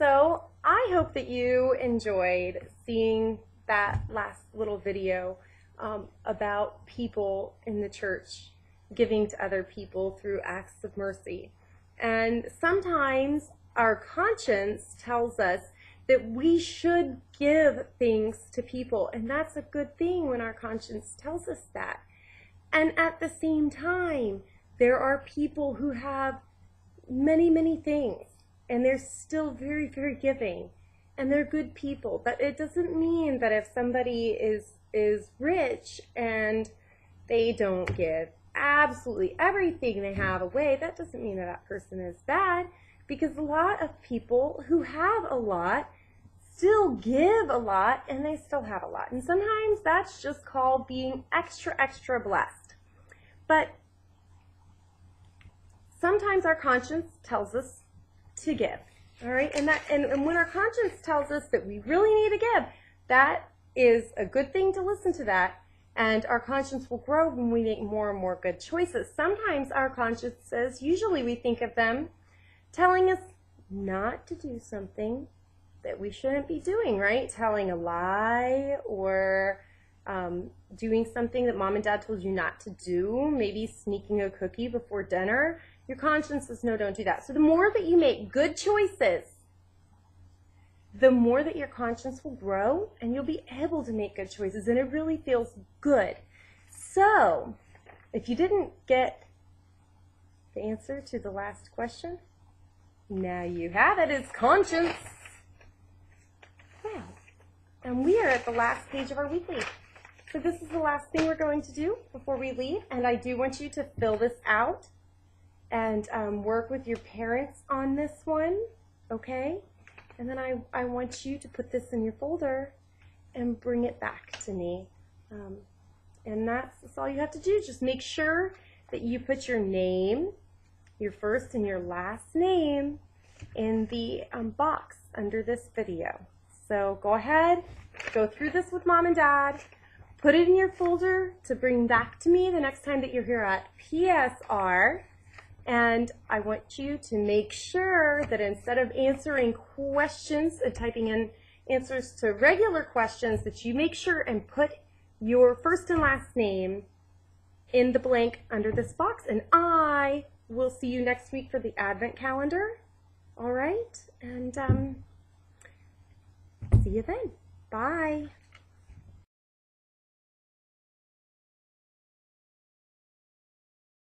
So I hope that you enjoyed seeing that last little video about people in the church giving to other people through acts of mercy. And sometimes our conscience tells us that we should give things to people, and that's a good thing when our conscience tells us that. And at the same time, there are people who have many, many things, and they're still very, very giving, and they're good people. But it doesn't mean that if somebody is rich and they don't give absolutely everything they have away, that doesn't mean that that person is bad, because a lot of people who have a lot still give a lot, and they still have a lot. And sometimes that's just called being extra, extra blessed. But sometimes our conscience tells us to give, all right? And when our conscience tells us that we really need to give, that is a good thing to listen to that, and our conscience will grow when we make more and more good choices. Sometimes our consciences, usually we think of them telling us not to do something that we shouldn't be doing, right? Telling a lie, or doing something that mom and dad told you not to do, maybe sneaking a cookie before dinner. Your conscience says, no, don't do that. So the more that you make good choices, the more that your conscience will grow, and you'll be able to make good choices, and it really feels good. So if you didn't get the answer to the last question, now you have it. It's conscience. Wow. And we are at the last page of our weekly. So this is the last thing we're going to do before we leave, and I do want you to fill this out and work with your parents on this one, okay? And then I want you to put this in your folder and bring it back to me. And that's all you have to do. Just make sure that you put your name, your first and your last name, in the box under this video. So go ahead, go through this with mom and dad, put it in your folder to bring back to me the next time that you're here at PSR. And I want you to make sure that instead of answering questions and typing in answers to regular questions, that you make sure and put your first and last name in the blank under this box. And I will see you next week for the Advent calendar. All right? And see you then. Bye.